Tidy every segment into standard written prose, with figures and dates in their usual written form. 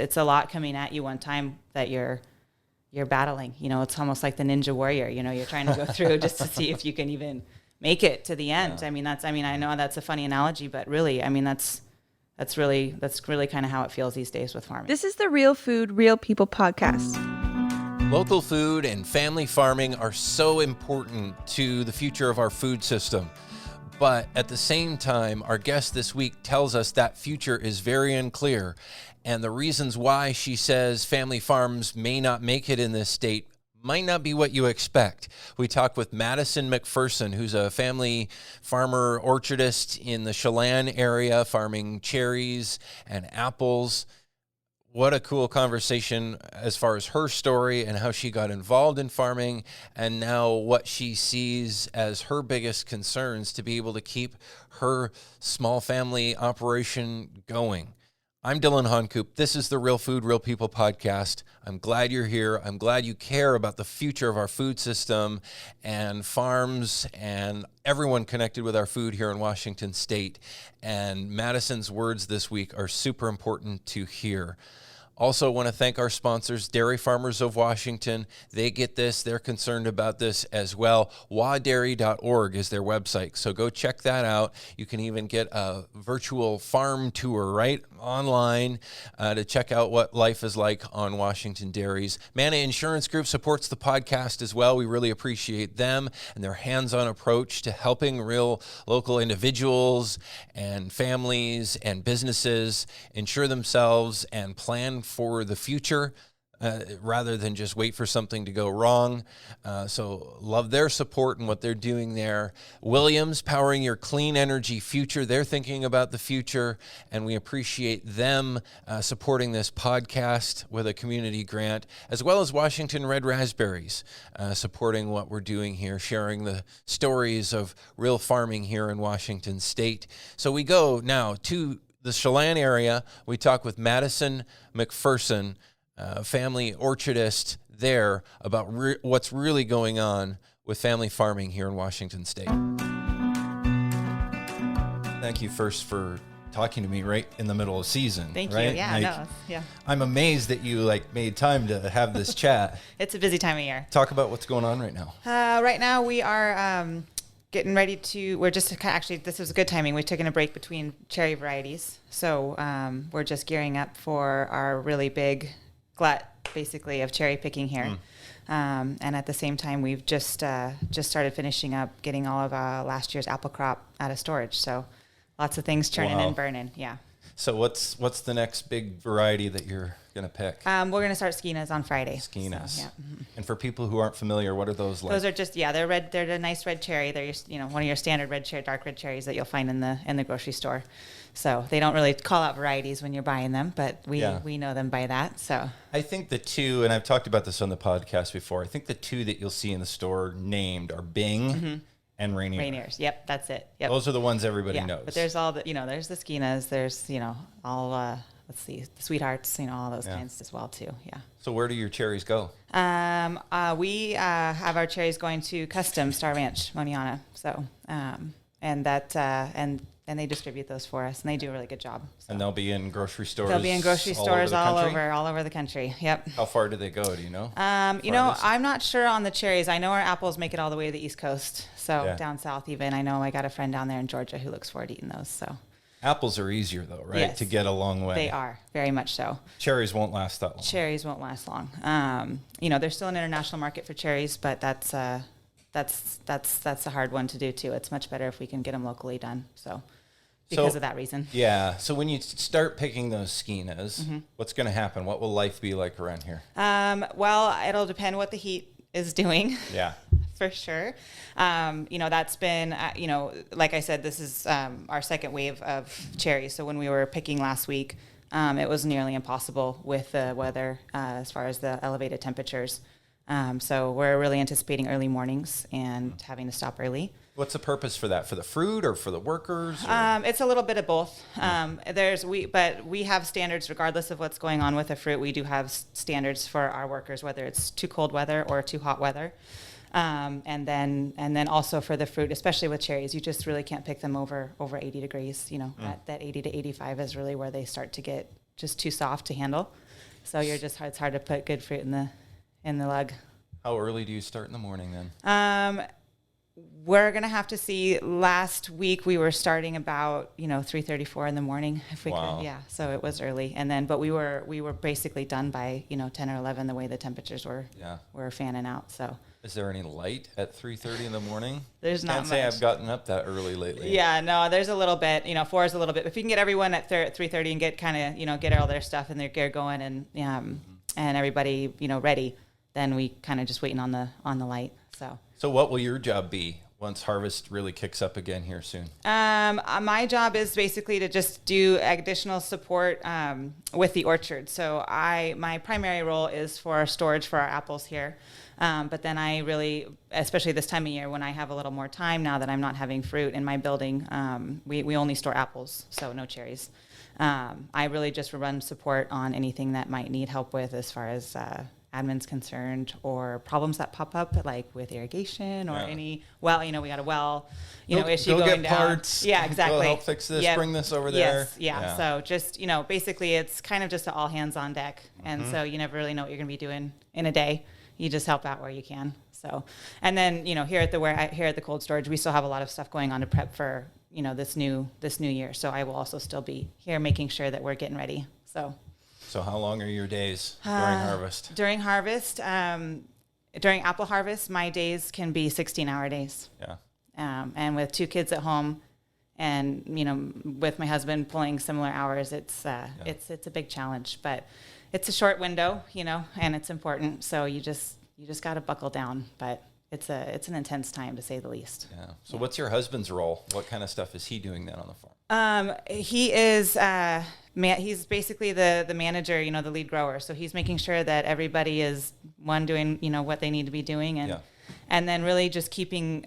it's a lot coming at you one time that you're battling. It's almost like the Ninja Warrior. You're trying to go through just to see if you can even make it to the end. Yeah. I know that's a funny analogy, but really, that's really kind of how it feels these days with farming. This is the Real Food, Real People podcast. Local food and family farming are so important to the future of our food system. But at the same time, our guest this week tells us that future is very unclear. And the reasons why she says family farms may not make it in this state might not be what you expect. We talked with Madison McPherson, who's a family farmer orchardist in the Chelan-area, farming cherries and apples. What a cool conversation as far as her story and how she got involved in farming, and now what she sees as her biggest concerns to be able to keep her small family operation going. I'm Dylan Honcoop. This is the Real Food, Real People podcast. I'm glad you're here. I'm glad you care about the future of our food system and farms and everyone connected with our food here in Washington State. And Madison's words this week are super important to hear. Also want to thank our sponsors, Dairy Farmers of Washington. They get this. They're concerned about this as well. wadairy.org is their website, so go check that out. You can even get a virtual farm tour right online to check out what life is like on Washington dairies. Mana Insurance Group supports the podcast as well. We really appreciate them and their hands-on approach to helping real local individuals and families and businesses insure themselves and plan for the future rather than just wait for something to go wrong. So love their support and what they're doing there. Williams, powering your clean energy future. They're thinking about the future, and we appreciate them supporting this podcast with a community grant, as well as Washington Red Raspberries supporting what we're doing here, sharing the stories of real farming here in Washington State. So we go now to the Chelan-area. We talk with Madison McPherson, family orchardist there, about what's really going on with family farming here in Washington State. Thank you first for talking to me right in the middle of season. Thank right? you. Yeah, yeah. I'm amazed that you made time to have this chat. It's a busy time of year. Talk about what's going on right now. Right now we are getting ready to, this was good timing. We're taking a break between cherry varieties. So we're just gearing up for our really big glut, basically, of cherry picking here. And at the same time, we've just started finishing up getting all of last year's apple crop out of storage. So lots of things churning and burning. Yeah. So what's the next big variety that you're going to pick? We're going to start Skenas on Friday. Skenas. So, yeah. Mm-hmm. And for people who aren't familiar, what are those like? Those are just, they're red. They're a nice red cherry. They're one of your standard red cherry, dark red cherries that you'll find in the grocery store. So they don't really call out varieties when you're buying them, but we know them by that. So I think the two, and I've talked about this on the podcast before, I think the two that you'll see in the store named are Bing and Rainier. Rainiers. Yep, that's it. Yep. Those are the ones everybody knows. But there's all the, there's the Skenas, there's, all, let's see, the Sweethearts, all those kinds as well too. Yeah. So where do your cherries go? We have our cherries going to Custom Star Ranch, Moniana. So, and they distribute those for us, and they do a really good job. So. And they'll be in grocery stores. They'll be in grocery stores all over the country. Yep. How far do they go? Do you know? I'm not sure on the cherries. I know our apples make it all the way to the East Coast, so down south even. I know I got a friend down there in Georgia who looks forward to eating those. So. Apples are easier though, right? Yes, to get a long way. They are, very much so. Cherries won't last that long. Cherries won't last long. There's still an international market for cherries, but that's a hard one to do too. It's much better if we can get them locally done. So. Because of that reason. Yeah. So when you start picking those Skenas, what's going to happen? What will life be like around here? Well, it'll depend what the heat is doing. Yeah. For sure. That's been, like I said, this is our second wave of cherries. So when we were picking last week, it was nearly impossible with the weather as far as the elevated temperatures. So we're really anticipating early mornings and having to stop early. What's the purpose for that? For the fruit or for the workers? It's a little bit of both. But we have standards regardless of what's going on with the fruit. We do have standards for our workers, whether it's too cold weather or too hot weather. And then also for the fruit, especially with cherries, you just really can't pick them over 80 degrees. That 80 to 85 is really where they start to get just too soft to handle. So it's hard to put good fruit in the lug. How early do you start in the morning then? We're going to have to see. Last week we were starting about, 3:34 in the morning if we Wow. could. Yeah. So it was early. And then, but we were basically done by, 10 or 11, the way the temperatures were fanning out. So is there any light at 3:30 in the morning? There's not Can't say much. I've gotten up that early lately. Yeah, no, there's a little bit, 4 is a little bit. If you can get everyone at 3:30 and get get all their stuff and their gear going and everybody, ready, then we kind of just waiting on the light. So what will your job be once harvest really kicks up again here soon? My job is basically to just do additional support with the orchard. So my primary role is for storage for our apples here. But then I really, especially this time of year when I have a little more time now that I'm not having fruit in my building, we only store apples, so no cherries. I really just run support on anything that might need help with as far as admin's concerned, or problems that pop up like with irrigation or we got a well, issue go going get down. parts. Yeah, exactly. Go help fix this, Yep. bring this over there. Yes, yeah. So just, basically it's kind of just all hands on deck. And so you never really know what you're going to be doing in a day. You just help out where you can. So, and then, here at the cold storage, we still have a lot of stuff going on to prep for, this new year. So I will also still be here making sure that we're getting ready. So how long are your days during harvest? During harvest, during apple harvest, my days can be 16-hour days. Yeah. And with 2 kids at home and, with my husband pulling similar hours, it's a big challenge, but it's a short window, and it's important. So you just got to buckle down, but it's an intense time to say the least. Yeah. So what's your husband's role? What kind of stuff is he doing then on the farm? He is, he's basically the manager, the lead grower. So he's making sure that everybody is doing, what they need to be doing. And then really just keeping,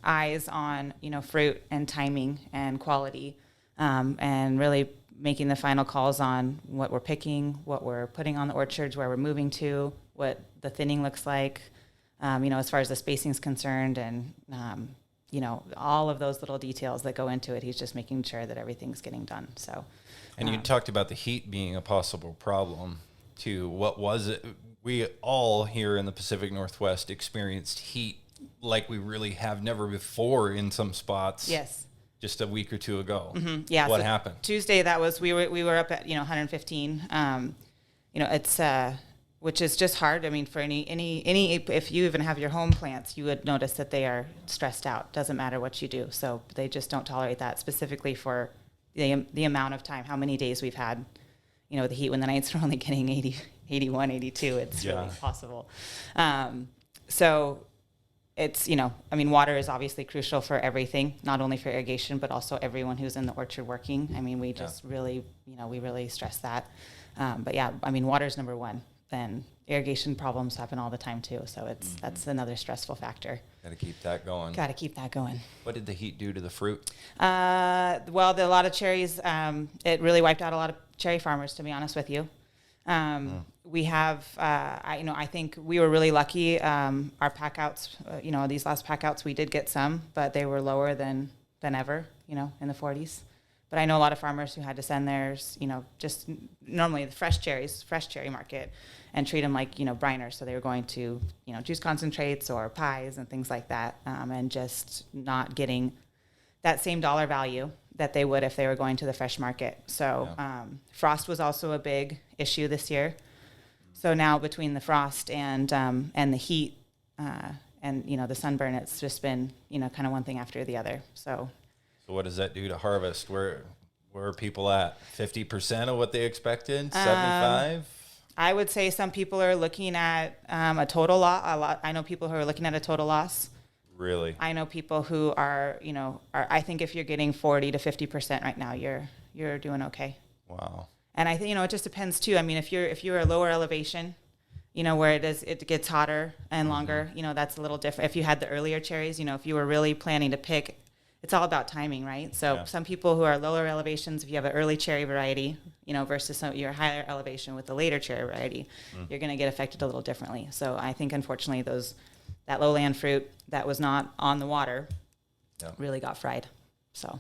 eyes on, fruit and timing and quality, and really making the final calls on what we're picking, what we're putting on the orchards, where we're moving to, what the thinning looks like, as far as the spacing is concerned, and all of those little details that go into it. He's just making sure that everything's getting done. So, and you talked about the heat being a possible problem too. What was it? We all here in the Pacific Northwest experienced heat like we really have never before in some spots. Yes. Just a week or two ago. Mm-hmm. Yeah. What so happened? Tuesday, we were up at 115. It's which is just hard. I mean, for any if you even have your home plants, you would notice that they are stressed out. Doesn't matter what you do. So they just don't tolerate that, specifically for the amount of time, how many days we've had, the heat, when the nights are only getting 80, 81, 82. It's really possible. So it's, water is obviously crucial for everything, not only for irrigation, but also everyone who's in the orchard working. I mean, we just really, we really stress that. But yeah, water is number one. Then irrigation problems happen all the time too. So that's another stressful factor. Got to keep that going. Got to keep that going. What did the heat do to the fruit? A lot of cherries, it really wiped out a lot of cherry farmers, to be honest with you. We have, I think we were really lucky. Our pack outs, these last pack outs, we did get some, but they were lower than ever, in the 40s. But I know a lot of farmers who had to send theirs, just normally the fresh cherry market, and treat them like, briners. So they were going to, juice concentrates or pies and things like that, and just not getting that same dollar value that they would if they were going to the fresh market. So frost was also a big issue this year. So now between the frost and the heat and the sunburn, it's just been kind of one thing after the other. So what does that do to harvest? Where are people at? 50% of what they expected? 75? I would say some people are looking at a total loss. I know people who are looking at a total loss. Really? I know people who are, I think if you're getting 40 to 50% right now, you're doing okay. Wow. And I think, it just depends too. I mean, if you're a lower elevation, where it gets hotter and longer, that's a little different. If you had the earlier cherries, if you were really planning to pick, it's all about timing, right? So some people who are lower elevations, if you have an early cherry variety, versus your higher elevation with the later cherry variety, you're going to get affected a little differently. So I think, unfortunately, that lowland fruit that was not on the water really got fried. So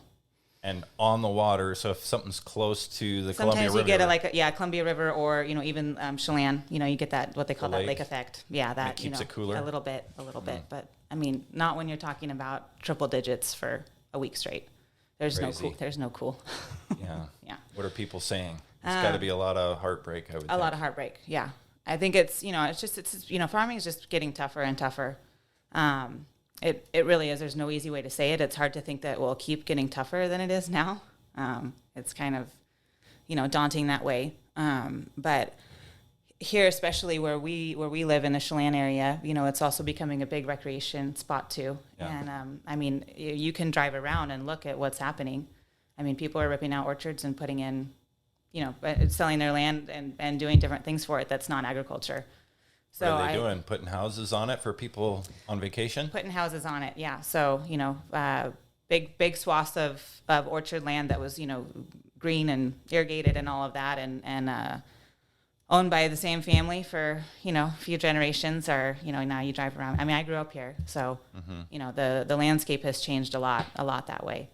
and on the water. So if something's close to the Columbia River. Sometimes you get Columbia River or, even Chelan, you get that, what they call that lake effect. Yeah, that, keeps it cooler. A little bit. But I mean, not when you're talking about triple digits for a week straight. There's Crazy. There's no cool. Yeah. Yeah. What are people saying? It's got to be a lot of heartbreak, I would think. A lot of heartbreak. Yeah. I think it's, farming is just getting tougher and tougher. It really is. There's no easy way to say it. It's hard to think that it will keep getting tougher than it is now. It's kind of, daunting that way. But here, especially where we live in the Chelan-area, it's also becoming a big recreation spot too. Yeah. And you can drive around and look at what's happening. I mean, people are ripping out orchards and putting in, selling their land and doing different things for it. That's not agriculture. So what are they doing? Putting houses on it for people on vacation? Putting houses on it, yeah. So, big swaths of orchard land that was, green and irrigated and all of that and owned by the same family for, a few generations or, now you drive around. I mean, I grew up here. So, the landscape has changed a lot that way.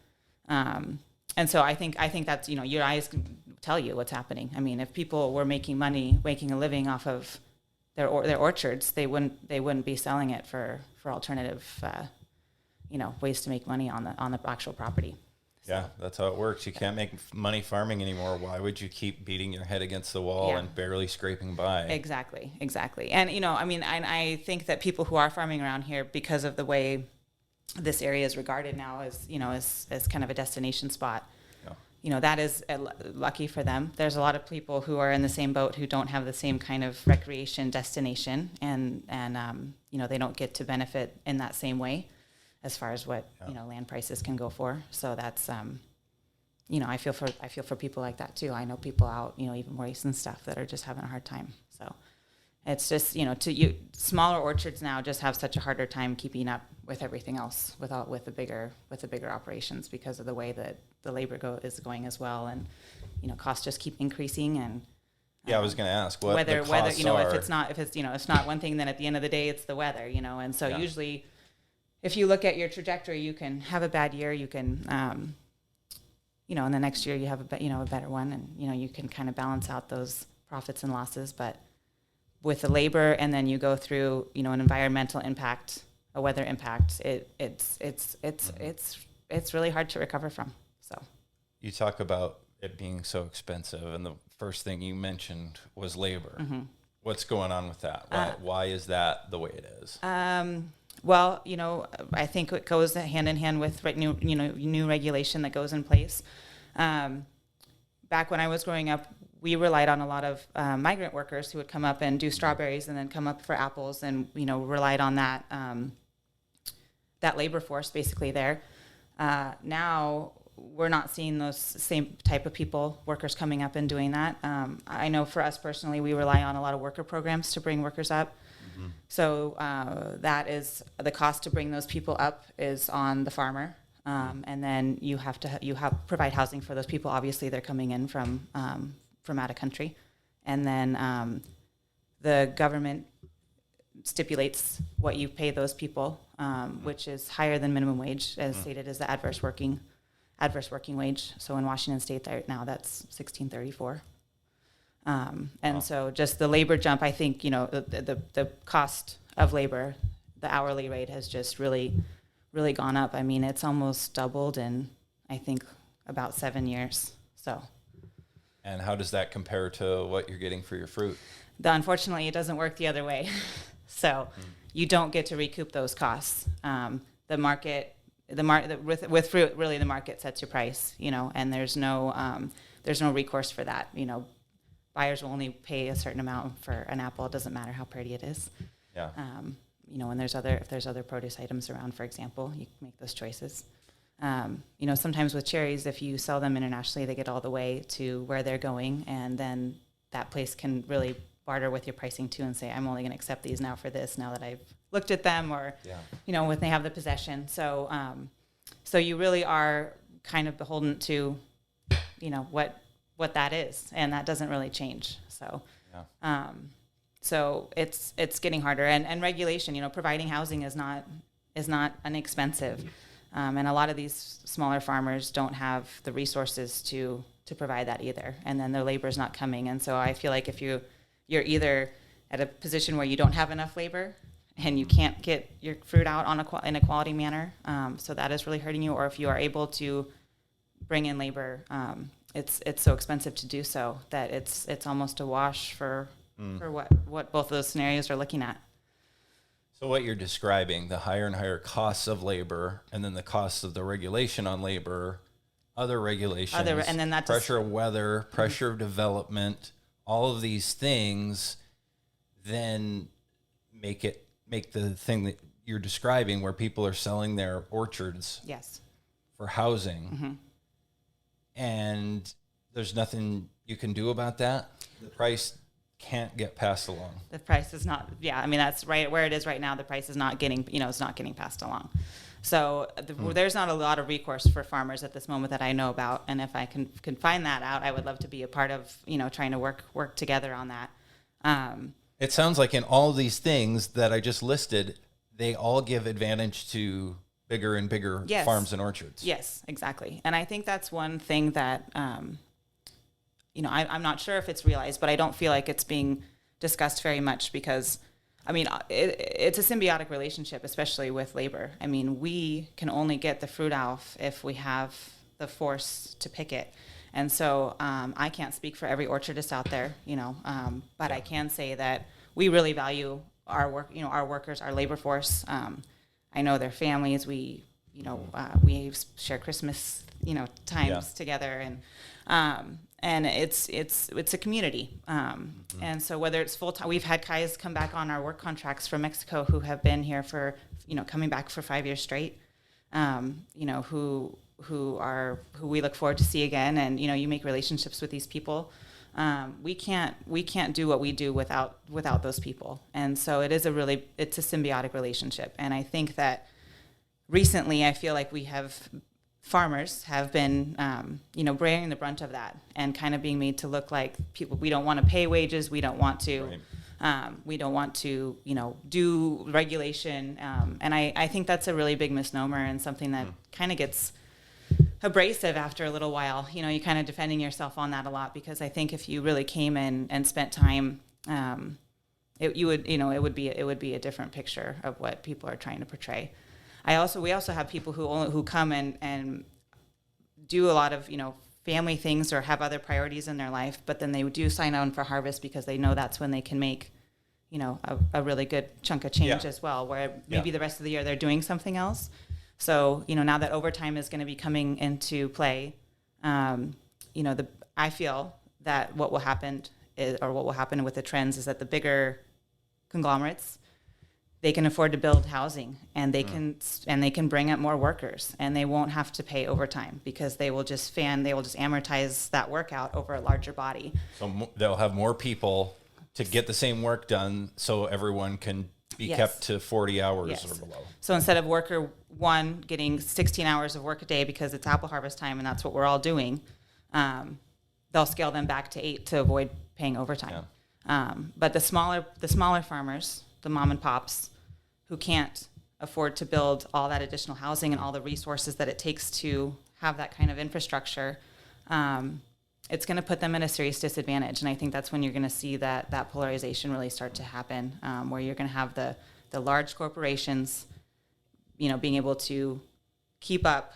And so I think that's, your eyes can tell you what's happening. I mean, if people were making money, making a living off of their orchards, they wouldn't be selling it for alternative, ways to make money on the actual property. Yeah, that's how it works. You can't make money farming anymore. Why would you keep beating your head against the wall and barely scraping by? Exactly. And I think that people who are farming around here, because of the way this area is regarded now as kind of a destination spot. That is lucky for them. There's a lot of people who are in the same boat who don't have the same kind of recreation destination, and they don't get to benefit in that same way, as far as what land prices can go for. So that's I feel for people like that too. I know people out even Royce and stuff that are just having a hard time. So it's just smaller orchards now just have such a harder time keeping up with everything else with the bigger operations, because of the way that the labor is going as well, and costs just keep increasing. And I was going to ask what whether the costs are. if it's not one thing, then at the end of the day it's the weather, and so usually if you look at your trajectory, you can have a bad year, you can and the next year you have a better one, and you can kind of balance out those profits and losses. But with the labor, and then you go through an environmental impact, a weather impact, it's really hard to recover from. So you talk about it being so expensive, and the first thing you mentioned was labor. Mm-hmm. What's going on with that? Why is that the way it is? Well, I think it goes hand in hand with new regulation that goes in place. Back when I was growing up, we relied on a lot of migrant workers who would come up and do strawberries and then come up for apples, and relied on that that labor force basically there. Now we're not seeing those same type of workers coming up and doing that. I know for us personally, we rely on a lot of worker programs to bring workers up. Mm-hmm. So that is the cost to bring those people up is on the farmer. And then you have to provide housing for those people. Obviously, they're coming in from out of country, and then the government stipulates what you pay those people, which is higher than minimum wage, as stated as the adverse working wage. So in Washington State right now, that's $16.34. So just the labor jump, I think the cost of labor, the hourly rate has just really gone up. I mean, it's almost doubled in, I think, about 7 years. So. And how does that compare to what you're getting for your fruit? Unfortunately, it doesn't work the other way. So you don't get to recoup those costs. The market with fruit, really the market sets your price, and there's no recourse for that. Buyers will only pay a certain amount for an apple. It doesn't matter how pretty it is. Yeah. And if there's other produce items around, for example, you can make those choices. Sometimes with cherries, if you sell them internationally, they get all the way to where they're going, and then that place can really barter with your pricing too and say, I'm only going to accept these now for this, now that I've looked at them, or, when they have the possession. So, so you really are kind of beholden to, what that is, and that doesn't really change. So, so it's getting harder, and regulation, providing housing is not inexpensive. And a lot of these smaller farmers don't have the resources to provide that either. And then their labor is not coming. And so I feel like if you're either at a position where you don't have enough labor and you can't get your fruit out in a quality manner, so that is really hurting you. Or if you are able to bring in labor, it's so expensive to do so that it's almost a wash for what both of those scenarios are looking at. So what you're describing, the higher and higher costs of labor, and then the costs of the regulation on labor, other regulations, and then that pressure of weather, pressure of development, all of these things then make the thing that you're describing where people are selling their orchards Yes. for housing. And there's nothing you can do about that. The price can't get passed along. The price is not, I mean, that's right where it is right now. The price is not getting, it's not getting passed along. So there's not a lot of recourse for farmers at this moment that I know about. And if I can find that out, I would love to be a part of, trying to work together on that. It sounds like in all these things that I just listed, they all give advantage to bigger and bigger farms and orchards. Yes, exactly. And I think that's one thing that, I'm not sure if it's realized, but I don't feel like it's being discussed very much because, I mean, it's a symbiotic relationship, especially with labor. I mean, we can only get the fruit off if we have the force to pick it. And so I can't speak for every orchardist out there, but I can say that we really value our work, our workers, our labor force. I know their families. We share Christmas, times together, and it's a community. And so whether it's full time, we've had guys come back on our work contracts from Mexico who have been here for, coming back for 5 years straight. Who we look forward to see again, and you make relationships with these people. We can't do what we do without those people, and so it's a symbiotic relationship. And I think that recently, I feel like farmers have been bearing the brunt of that and kind of being made to look like people. We don't want to pay wages. We don't want to. Right. We don't want to, do regulation. And I think that's a really big misnomer and something that kind of gets abrasive after a little while. You're kind of defending yourself on that a lot because I think if you really came in and spent time, it would be a different picture of what people are trying to portray. We also have people who come and do a lot of, family things or have other priorities in their life, but then they do sign on for harvest because they know that's when they can make, a really good chunk of change as well, where maybe the rest of the year they're doing something else. So, now that overtime is going to be coming into play, I feel that what will happen with the trends is that the bigger conglomerates, they can afford to build housing and they can bring up more workers and they won't have to pay overtime because they will just amortize that work out over a larger body. So they'll have more people to get the same work done so everyone can be kept to 40 hours or below. So instead of worker one getting 16 hours of work a day because it's apple harvest time and that's what we're all doing, they'll scale them back to 8 to avoid paying overtime. Yeah. But the smaller farmers, the mom and pops, who can't afford to build all that additional housing and all the resources that it takes to have that kind of infrastructure, it's going to put them at a serious disadvantage. And I think that's when you're going to see that polarization really start to happen, where you're going to have the large corporations, being able to keep up.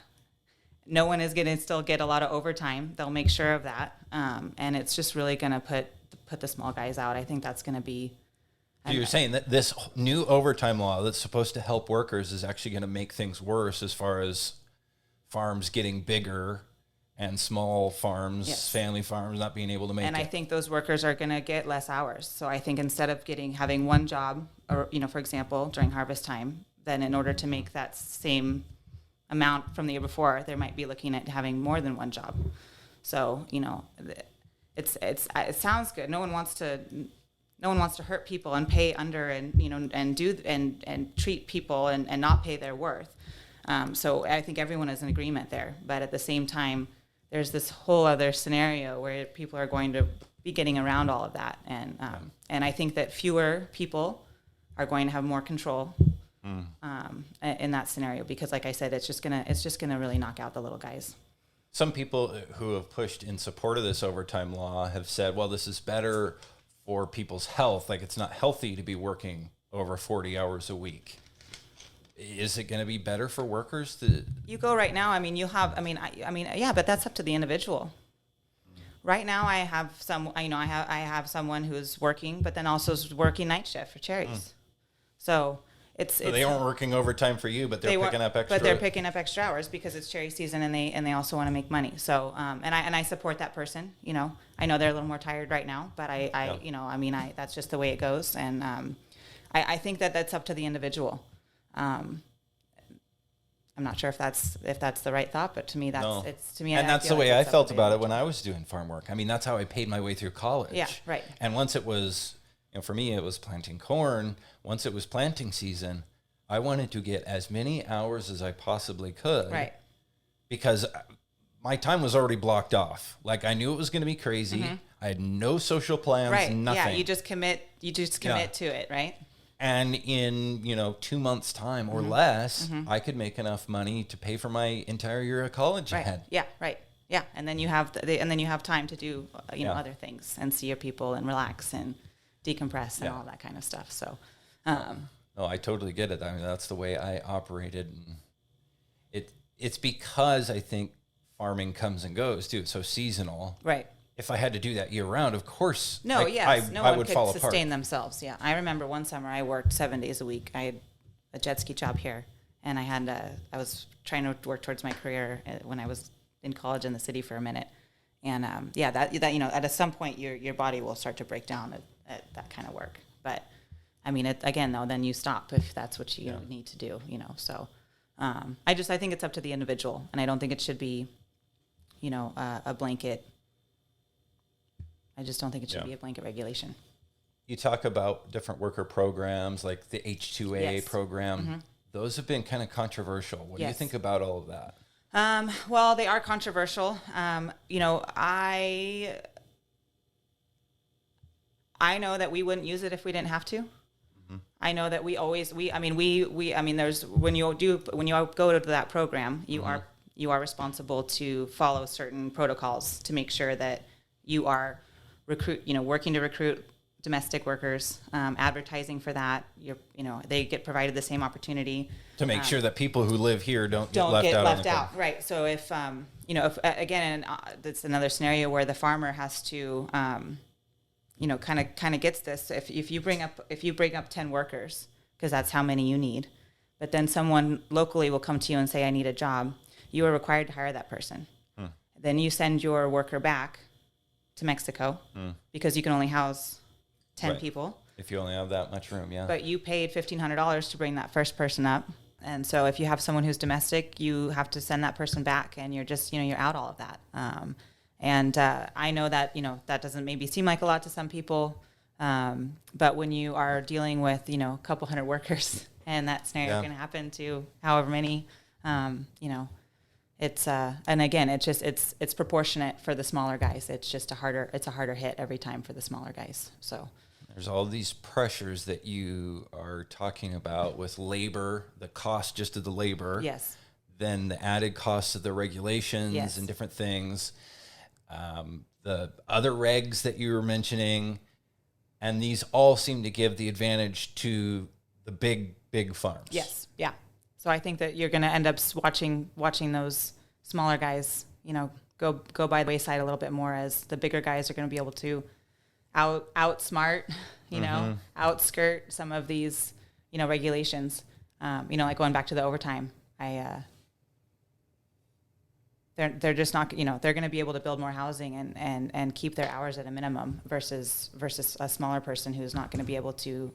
No one is going to still get a lot of overtime. They'll make sure of that. And it's just really going to put the small guys out. I think that's going to be... So you're saying that this new overtime law that's supposed to help workers is actually going to make things worse as far as farms getting bigger and small farms, family farms, not being able to make it. And I think those workers are going to get less hours. So I think instead of having one job, or, for example, during harvest time, then in order to make that same amount from the year before, they might be looking at having more than one job. So, it sounds good. No one wants to hurt people and pay under and treat people and not pay their worth. So I think everyone is in agreement there. But at the same time, there's this whole other scenario where people are going to be getting around all of that. And I think that fewer people are going to have more control. in that scenario, because like I said, it's just gonna really knock out the little guys. Some people who have pushed in support of this overtime law have said, well, this is better for people's health. Like, it's not healthy to be working over 40 hours a week. Is it going to be better for workers to... You go right now, yeah, but that's up to the individual. Right now I have I have someone who's working, but then also is working night shift for Cherries. So So they aren't working overtime for you, but they're picking up extra. But they're picking up extra hours because it's cherry season, and they also want to make money. So and I support that person. You know, I know they're a little more tired right now, but that's just the way it goes. And I think that's up to the individual. I'm not sure if that's the right thought, but to me it's to me. And that's the way I felt about it when I was doing farm work. I mean, that's how I paid my way through college. Yeah, right. And once it was, for me, it was planting corn. Once it was planting season, I wanted to get as many hours as I possibly could. Right. Because my time was already blocked off. Like, I knew it was going to be crazy. Mm-hmm. I had no social plans, right. nothing. Yeah, you just commit to it, right? And in, 2 months' time or less, I could make enough money to pay for my entire year of college right. ahead. Yeah, right. Yeah, and then you have time to do other things and see your people and relax and decompress and all that kind of stuff. So, no, I totally get it. I mean, that's the way I operated. And it's because I think farming comes and goes too. It's so seasonal. Right. If I had to do that year round, of course, no one one could sustain themselves. Yeah, I remember one summer I worked 7 days a week. I had a jet ski job here, and I was trying to work towards my career when I was in college in the city for a minute, and at some point your body will start to break down at that kind of work. But I mean, then you stop if that's what you need to do. So I think it's up to the individual, and I don't think it should be, a blanket. I just don't think it should be a blanket regulation. You talk about different worker programs like the H-2A program. Mm-hmm. Those have been kind of controversial. What do you think about all of that? Well, they are controversial. I know that we wouldn't use it if we didn't have to. Mm-hmm. I know that there's when you go to that program, you are responsible to follow certain protocols to make sure that you are working to recruit domestic workers, advertising for that. They get provided the same opportunity to make sure that people who live here don't get left out. Right. So if that's another scenario where the farmer has to, kind of gets this. If you bring up 10 workers, because that's how many you need, but then someone locally will come to you and say, I need a job. You are required to hire that person. Then you send your worker back to Mexico because you can only house 10 people. If you only have that much room, yeah. But you paid $1,500 to bring that first person up. And so if you have someone who's domestic, you have to send that person back, and you're just, you're out all of that. I know that, that doesn't maybe seem like a lot to some people. But when you are dealing with, a couple hundred workers, and that scenario is going to happen to however many, it's and again, it's proportionate for the smaller guys. It's just a harder hit every time for the smaller guys. So there's all these pressures that you are talking about with labor, the cost just of the labor. Yes. Then the added costs of the regulations and different things. The other regs that you were mentioning, and these all seem to give the advantage to the big farms. Yes. Yeah. So I think that you're going to end up watching those smaller guys, go by the wayside a little bit more, as the bigger guys are going to be able to outsmart, outskirt some of these, regulations. Like going back to the overtime, they're just not, they're going to be able to build more housing and keep their hours at a minimum versus a smaller person who's not going to be able to,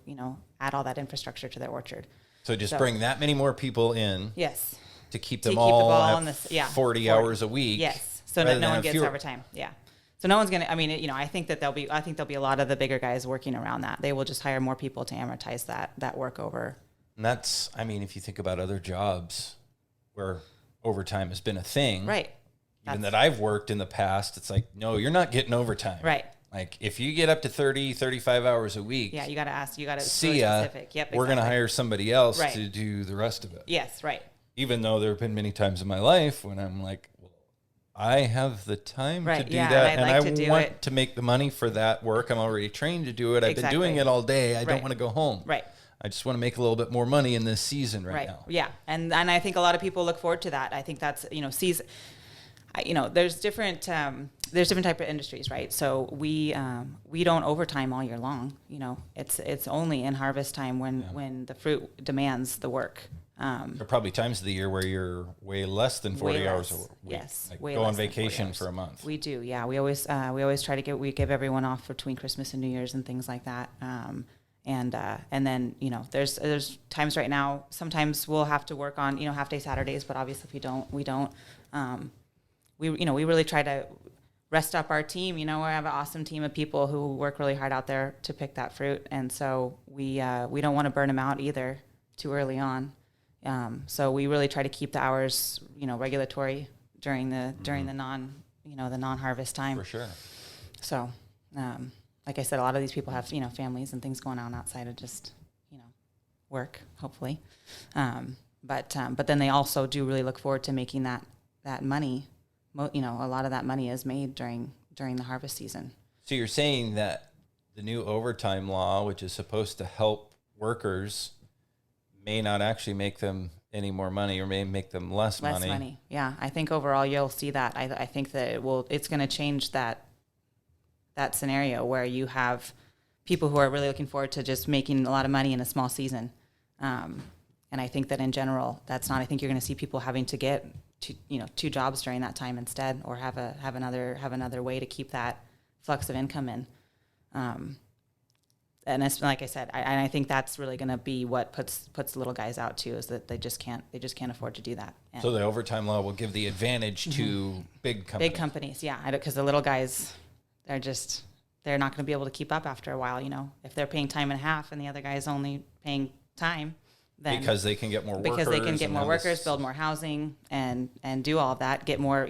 add all that infrastructure to their orchard. So bring that many more people in. Yes. To keep them all at 40 hours a week. Yes. So no one gets overtime. Yeah. So no one's going to, I think there'll be a lot of the bigger guys working around that. They will just hire more people to amortize that work over. And that's, if you think about other jobs where overtime has been a thing. Right. Even that I've worked in the past, it's like, no, you're not getting overtime. Right. Like if you get up to 30, 35 hours a week, Yeah, you got to ask. You got to see ya. specific. Yep, We're going to exactly. hire somebody else Right. to do the rest of it. Yes, right. Even though there have been many times in my life when I'm like, well, I have the time to Right, do yeah, that, and and I'd I like to do want it. to make the money for that work. I'm already trained to do it. I've been doing Exactly. it all day. I don't Right. want to go home. Right. I just want to make a little bit more money in this season right Right. now. Yeah. And I think a lot of people look forward to that. I think that's, season. There's different type of industries, right? So we don't overtime all year long. It's only in harvest time when the fruit demands the work. There are probably times of the year where you're way less than 40 hours a week. Yes, Like way go on less than 40 vacation hours. for a month. We do, yeah. We always try to give everyone off between Christmas and New Year's and things like that. And then there's times right now. Sometimes we'll have to work on half day Saturdays, but obviously if we don't. We really try to rest up our team. We have an awesome team of people who work really hard out there to pick that fruit, and so we don't want to burn them out either too early on. So we really try to keep the hours, regulatory during the the non-harvest time. For sure. So, like I said, a lot of these people have families and things going on outside of just work, hopefully. But then they also do really look forward to making that money. A lot of that money is made during the harvest season. So you're saying that the new overtime law, which is supposed to help workers, may not actually make them any more money, or may make them less money. Less money, yeah. I think overall you'll see that. I think that it's going to change that scenario where you have people who are really looking forward to just making a lot of money in a small season. And I think that in general, that's not. I think you're going to see people having to get two jobs during that time instead, or have another way to keep that flux of income in. And it's, like I said, I think that's really going to be what puts the little guys out too, is that they just can't afford to do that. And So the overtime law will give the advantage to big companies. big companies, yeah, because the little guys, they're not going to be able to keep up after a while. If they're paying time and a half and the other guy's only paying time, then Because they can get more workers. because they can get and more have workers, this- build more housing, and do all of that, get more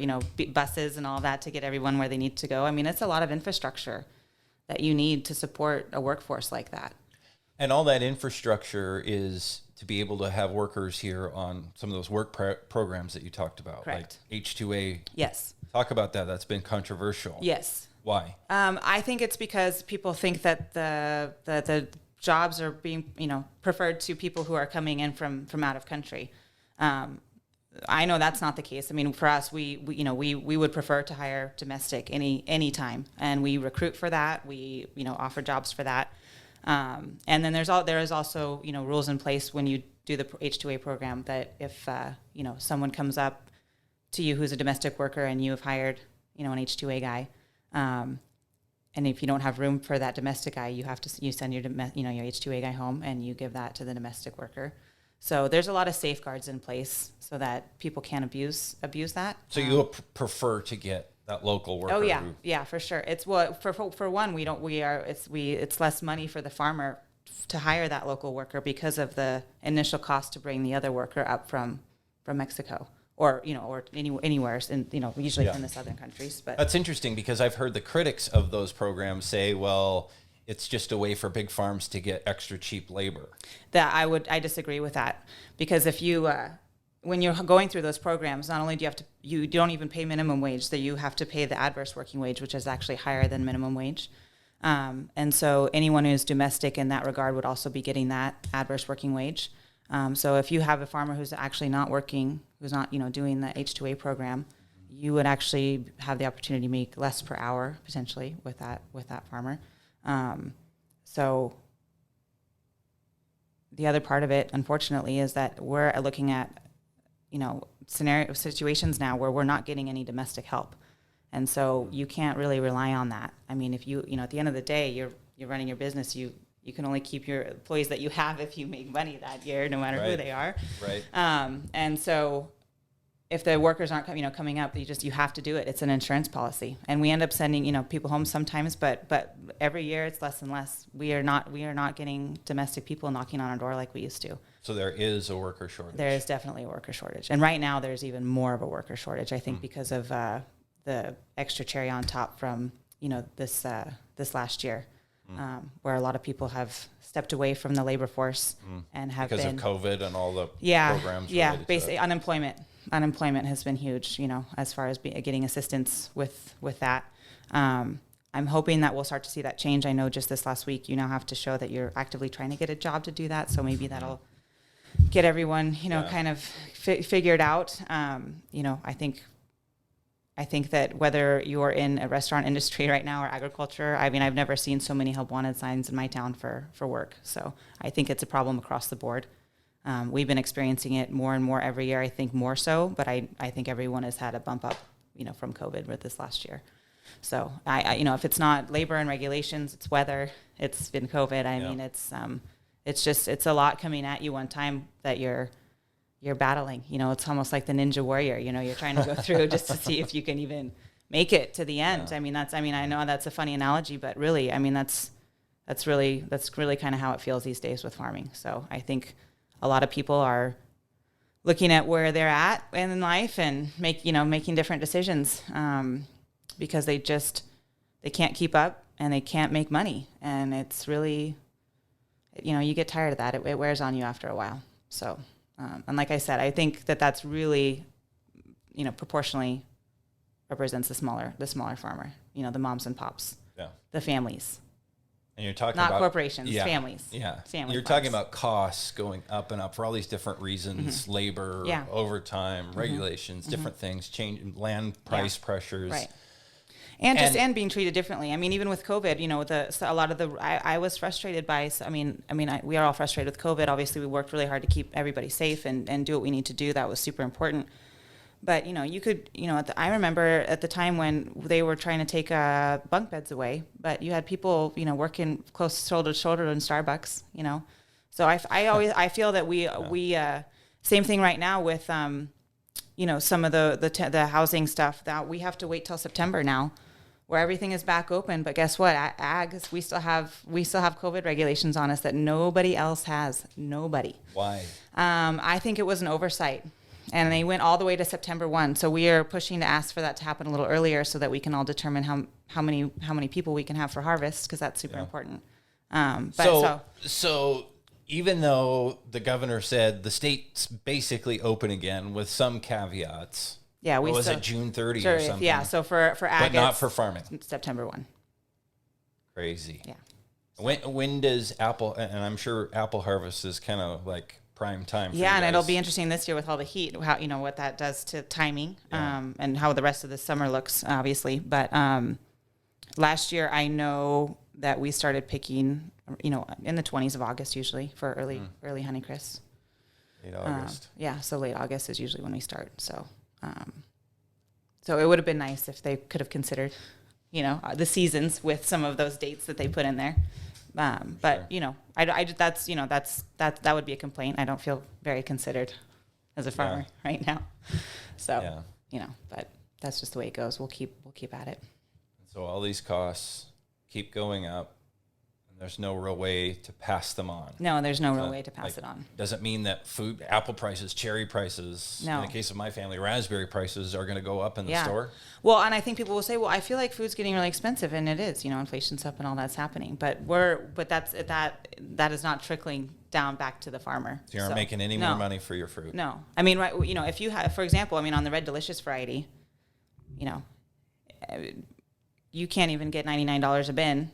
buses and all that to get everyone where they need to go. I mean, it's a lot of infrastructure that you need to support a workforce like that. And all that infrastructure is to be able to have workers here on some of those work programs that you talked about. Correct. Like H2A. Yes. Talk about that. That's been controversial. Yes. Why? I think it's because people think that the jobs are being, preferred to people who are coming in from out of country. I know that's not the case. I mean, for us, we would prefer to hire domestic any time, and we recruit for that. We offer jobs for that. And then there is also rules in place when you do the H2A program that if someone comes up to you who's a domestic worker and you have hired an H2A guy, and if you don't have room for that domestic guy, you send your H2A guy home and you give that to the domestic worker. So there's a lot of safeguards in place so that people can't abuse that. So you prefer to get that local worker? Oh yeah, for sure. It's for one, it's less money for the farmer to hire that local worker because of the initial cost to bring the other worker up from Mexico or anywhere, usually from the southern countries. But that's interesting because I've heard the critics of those programs say, well, it's just a way for big farms to get extra cheap labor. I disagree with that, because if you when you're going through those programs, not only do you don't even pay minimum wage, that you have to pay the adverse working wage, which is actually higher than minimum wage. And so anyone who's domestic in that regard would also be getting that adverse working wage. So if you have a farmer who's actually not working, who's not doing the H2A program, you would actually have the opportunity to make less per hour potentially with that farmer. So the other part of it, unfortunately, is that we're looking at, situations now where we're not getting any domestic help. And so you can't really rely on that. I mean, if you at the end of the day, you're running your business, you can only keep your employees that you have if you make money that year, no matter who they are. Right. And so if the workers aren't coming up, you have to do it. It's an insurance policy, and we end up sending people home sometimes, but every year it's less and less. We are not getting domestic people knocking on our door like we used to. So there is a worker shortage. There is definitely a worker shortage, and right now there's even more of a worker shortage. I think because of the extra cherry on top from this last year, where a lot of people have stepped away from the labor force and have because been, of COVID and all the programs. Yeah, basically unemployment has been huge, as far as getting assistance with that. I'm hoping that we'll start to see that change. I know just this last week, you now have to show that you're actively trying to get a job to do that. So maybe that'll get everyone, kind of figured out. I think that whether you're in a restaurant industry right now or agriculture, I mean, I've never seen so many help wanted signs in my town for work. So I think it's a problem across the board. We've been experiencing it more and more every year, I think more so, but I think everyone has had a bump up, from COVID with this last year. So I if it's not labor and regulations, it's weather, it's been COVID. I mean, it's a lot coming at you one time that you're battling. It's almost like the Ninja Warrior. You're trying to go through just to see if you can even make it to the end. Yeah. I know that's a funny analogy, but really, that's really kind of how it feels these days with farming. So I think a lot of people are looking at where they're at in life and making different decisions, because they can't keep up and they can't make money. And it's really, you get tired of that. It wears on you after a while. So, and like I said, I think that that's really, proportionally represents the smaller farmer, the moms and pops, the families. And you're talking not about corporations, families. Yeah. Family you're farms. talking about costs going up and up for all these different reasons, labor, overtime, regulations, different things, change land price pressures. Right. And being treated differently. I mean, even with COVID, I was frustrated by, we are all frustrated with COVID. Obviously, we worked really hard to keep everybody safe and do what we need to do. That was super important. But, I remember at the time when they were trying to take bunk beds away, but you had people, working close shoulder to shoulder in Starbucks, So I feel that we same thing right now with, some of the housing stuff that we have to wait till September now, where everything is back open. But guess what? Ag, we still have COVID regulations on us that nobody else has. Nobody. Why? I think it was an oversight, and they went all the way to September 1. So we are pushing to ask for that to happen a little earlier, so that we can all determine how many people we can have for harvest, because that's super important. So even though the governor said the state's basically open again with some caveats. Yeah, was it June 30 or something? Yeah, so for ag, but not for farming. September 1. Crazy. Yeah. When does apple? And I'm sure apple harvest is kind of like prime time. For and it'll be interesting this year with all the heat, how what that does to timing, and how the rest of the summer looks, obviously. But last year, I know that we started picking, in the 20s of August usually for early Honeycrisp. Late August. So late August is usually when we start. So. So it would have been nice if they could have considered, the seasons with some of those dates that they put in there. But sure. That would be a complaint. I don't feel very considered as a farmer right now. So, but that's just the way it goes. We'll keep at it. So all these costs keep going up, and there's no real way to pass them on. No, there's no real way to pass it on. Doesn't mean that apple prices, cherry prices, in the case of my family, raspberry prices are going to go up in the store. Well, and I think people will say, well, I feel like food's getting really expensive, and it is, inflation's up and all that's happening. But that is not trickling down back to the farmer. So you aren't making any more money for your fruit. No. I mean, right, if you have, for example, on the Red Delicious variety, you can't even get $99 a bin,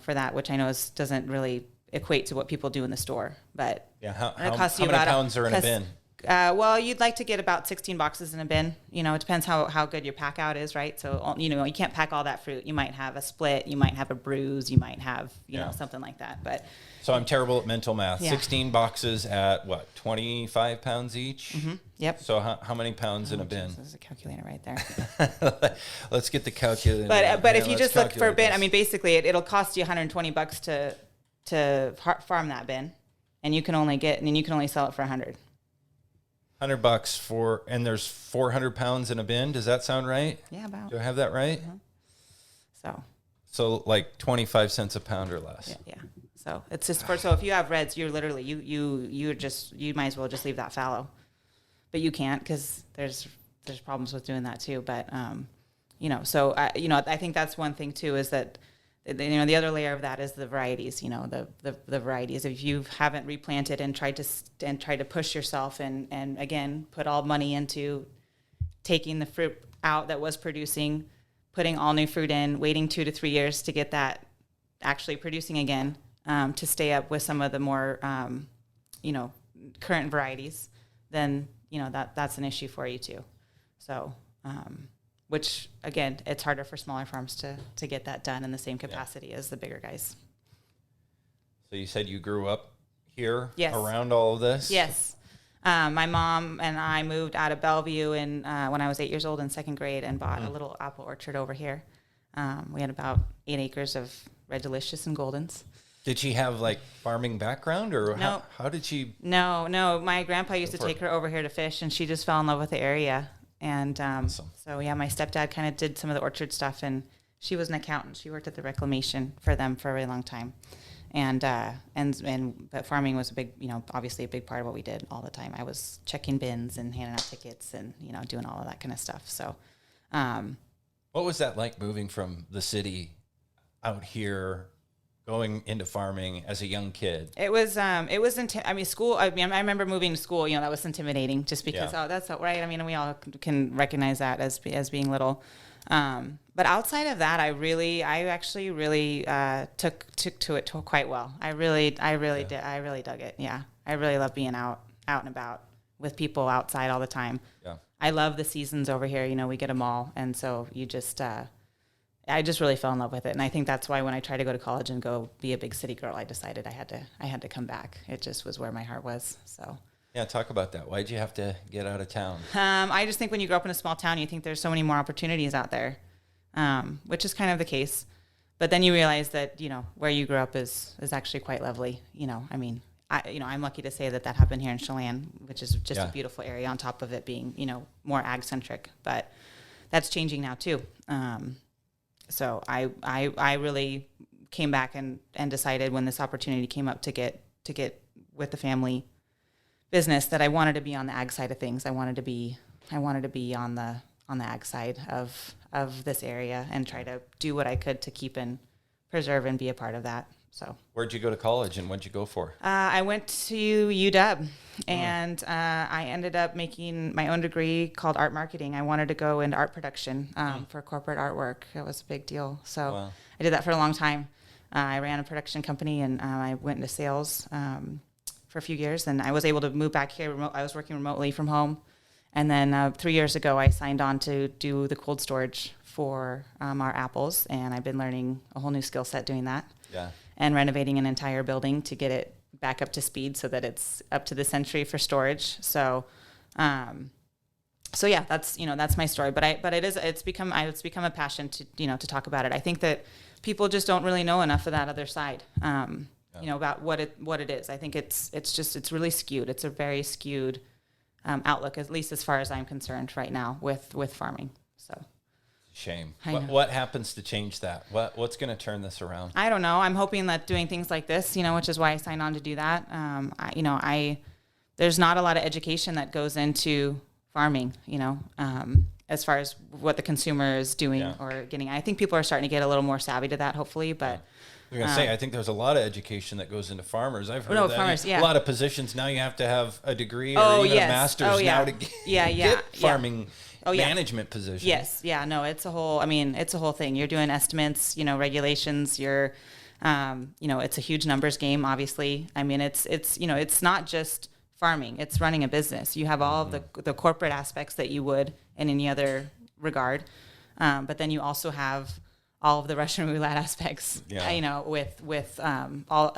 for that, which I know doesn't really equate to what people do in the store. But how many pounds are in a bin? Well, you'd like to get about 16 boxes in a bin. It depends how good your pack out is, right? So, you can't pack all that fruit. You might have a split, you might have a bruise, you might have, something like that. But so I'm terrible at mental math. 16 boxes at what, 25 pounds each? Mm-hmm. Yep. So how many pounds in a bin? There's a calculator right there. Let's get the calculator. But if you just look for a bin, basically it'll cost you $120 to farm that bin, and you can only sell it for $100. $100 and there's 400 pounds in a bin. Does that sound right? Yeah, about. Do I have that right? Mm-hmm. So like 25 cents a pound or less. Yeah. So it's just so if you have reds, you're literally you might as well just leave that fallow, but you can't, because there's problems with doing that too. But So I think that's one thing too, is that, the other layer of that is the varieties, the varieties. If you haven't replanted and tried to push yourself and again, put all money into taking the fruit out that was producing, putting all new fruit in, waiting 2 to 3 years to get that actually producing again, to stay up with some of the more, current varieties, then, that's an issue for you too. So, which again, it's harder for smaller farms to get that done in the same capacity as the bigger guys. So you said you grew up here Yes. around all of this? Yes. My mom and I moved out of Bellevue when I was 8 years old in second grade and bought a little apple orchard over here. We had about 8 acres of Red Delicious and Goldens. Did she have like farming background, or No. how did she? No. My grandpa used to take her over here to fish, and she just fell in love with the area. And Awesome. so my stepdad kind of did some of the orchard stuff, and she was an accountant. She worked at the reclamation for them for a really long time. But farming was a big, obviously a big part of what we did all the time. I was checking bins and handing out tickets and, doing all of that kind of stuff. So, What was that like, moving from the city out here, going into farming as a young kid? it was, school, I remember moving to school, that was intimidating just because, that's not right. We all can recognize that as being little. But outside of that, I actually really took to it quite well. I really did. I really dug it. Yeah. I really love being out and about with people outside all the time. Yeah. I love the seasons over here. We get them all. And so I just really fell in love with it. And I think that's why when I tried to go to college and go be a big city girl, I decided I had to come back. It just was where my heart was. So. Yeah, talk about that. Why'd you have to get out of town? I just think when you grow up in a small town, you think there's so many more opportunities out there, which is kind of the case. But then you realize that, where you grew up is actually quite lovely. I'm lucky to say that happened here in Chelan, which is just a beautiful area on top of it being, more ag-centric. But that's changing now too. So I really came back and decided when this opportunity came up to get with the family business that I wanted to be on the ag side of things. I wanted to be on the ag side of this area and try to do what I could to keep and preserve and be a part of that. So Where'd you go to college, and what'd you go for? I went to UW, and I ended up making my own degree called art marketing. I wanted to go into art production for corporate artwork. It was a big deal. So I did that for a long time. I ran a production company, and I went into sales for a few years, and I was able to move back here. I was working remotely from home. And then 3 years ago, I signed on to do the cold storage for our apples, and I've been learning a whole new skill set doing that. Yeah. And renovating an entire building to get it back up to speed so that it's up to the century for storage. So, that's my story. But it's become a passion to talk about it. I think that people just don't really know enough of that other side. About what it is. I think it's really skewed. It's a very skewed outlook, at least as far as I'm concerned right now with farming. So. Shame. What happens to change that? What's going to turn this around? I don't know. I'm hoping that doing things like this, which is why I signed on to do that. There's not a lot of education that goes into farming, as far as what the consumer is doing or getting. I think people are starting to get a little more savvy to that, hopefully, but. I was going to say, I think there's a lot of education that goes into farmers. I've heard that. Farmers, a lot of positions now you have to have a degree or even a master's now to get farming management positions. Yes. Yeah. No, it's a whole thing. You're doing estimates, regulations, it's a huge numbers game, obviously. It's not just farming, it's running a business. You have all of the corporate aspects that you would in any other regard. But then you also have all of the Russian roulette aspects, with all,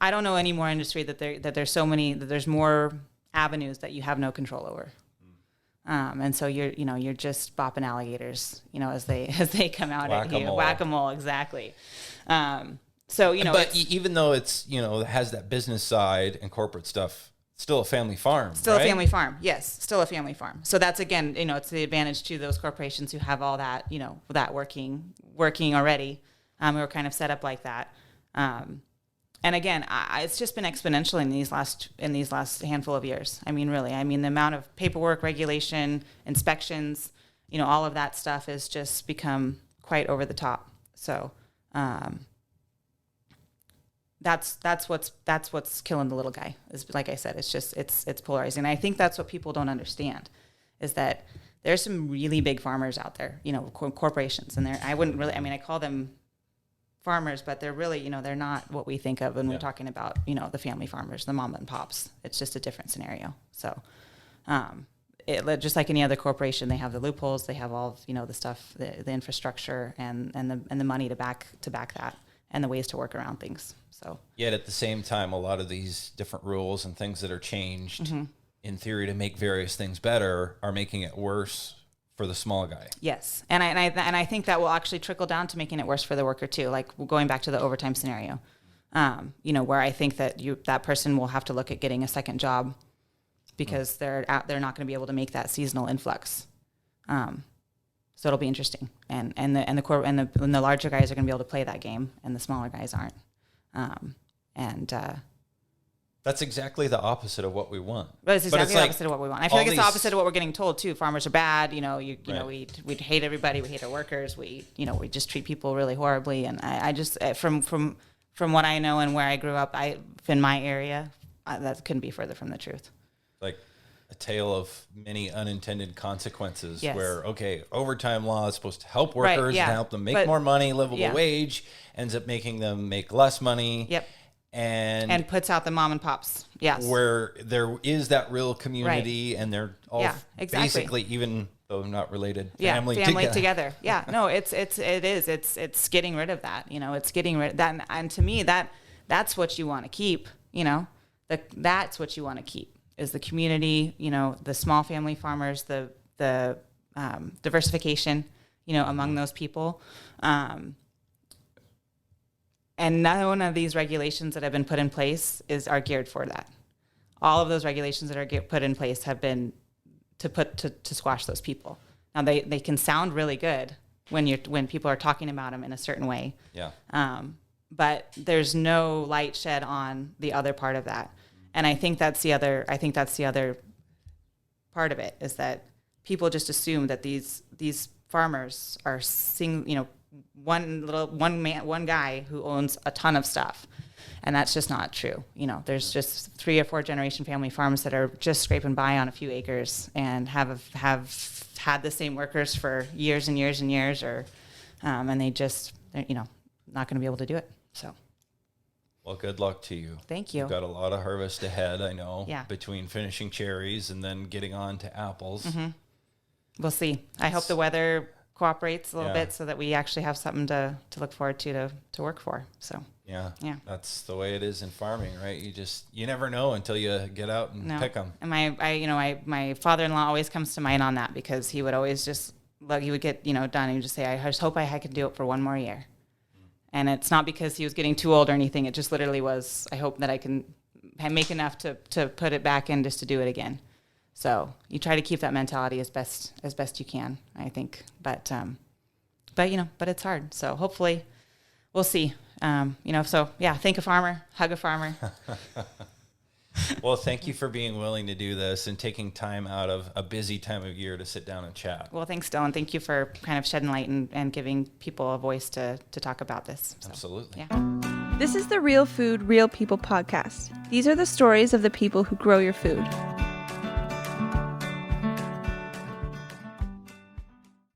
I don't know any more industry that there's more avenues that you have no control over. And so you're just bopping alligators, as they come out at you. Whack-a-mole, exactly. But even though it's, it has that business side and corporate stuff, still a family farm, Still right? a family farm, yes. Still a family farm. So that's, again, it's the advantage to those corporations who have all that, that working already. We're kind of set up like that. And again, it's just been exponential in these last handful of years. Really. The amount of paperwork, regulation, inspections, all of that stuff has just become quite over the top. So that's what's killing the little guy. Is, like I said, it's polarizing. And I think that's what people don't understand, is that there's some really big farmers out there, corporations, and I call them farmers, but they're really, they're not what we think of when we're talking about, the family farmers, the mom and pops. It's just a different scenario. So, just like any other corporation, they have the loopholes, they have all, the stuff, the infrastructure and the money to back that, and the ways to work around things. So, yet at the same time, a lot of these different rules and things that are changed in theory to make various things better are making it worse for the small guy. Yes, and I think that will actually trickle down to making it worse for the worker too. Like going back to the overtime scenario, where I think that that person will have to look at getting a second job because they're not going to be able to make that seasonal influx. So it'll be interesting, and the larger guys are going to be able to play that game, and the smaller guys aren't. That's exactly the opposite of what we want. But it's exactly the opposite of what we want. I feel like it's the opposite of what we're getting told too. Farmers are bad. We hate everybody. We hate our workers. We just treat people really horribly. And I just from what I know and where I grew up, in my area, that couldn't be further from the truth. Like a tale of many unintended consequences. Yes. Where overtime law is supposed to help workers and help them make more money, livable wage, ends up making them make less money. Yep. And puts out the mom and pops. Yes. Where there is that real community, and they're all basically, even though not related, family together. Yeah. No, it's getting rid of that. It's getting rid of that. And to me, that's what you want to keep. That's what you want to keep, is the community. The small family farmers, the diversification. Among those people. And none of these regulations that have been put in place are geared for that. All of those regulations that are put in place have been to squash those people. Now they can sound really good when people are talking about them in a certain way. Yeah. But there's no light shed on the other part of that. And I think that's the other part of it, is that people just assume that these farmers are one guy who owns a ton of stuff, and that's just not true. There's just 3 or 4 generation family farms that are just scraping by on a few acres and have had the same workers for years and years and years, and they're not going to be able to do it. So, well, good luck to you. Thank you. You've got a lot of harvest ahead, I know. Yeah. Between finishing cherries and then getting on to apples. Mm-hmm. We'll see. I hope the weather cooperates a little bit so that we actually have something to look forward to work for. So yeah, that's the way it is in farming, right? You never know until you get out and pick them. And my father-in-law always comes to mind on that, because he would always he would get done and he'd just say, I just hope I could do it for one more year. And it's not because he was getting too old or anything. It just literally was, I hope that I can make enough to put it back in just to do it again. So you try to keep that mentality as best you can, I think. But it's hard. So hopefully we'll see. Thank a farmer, hug a farmer. Well, thank you for being willing to do this and taking time out of a busy time of year to sit down and chat. Well, thanks, Dylan. Thank you for kind of shedding light and giving people a voice to talk about this. So, absolutely. Yeah. This is the Real Food, Real People podcast. These are the stories of the people who grow your food.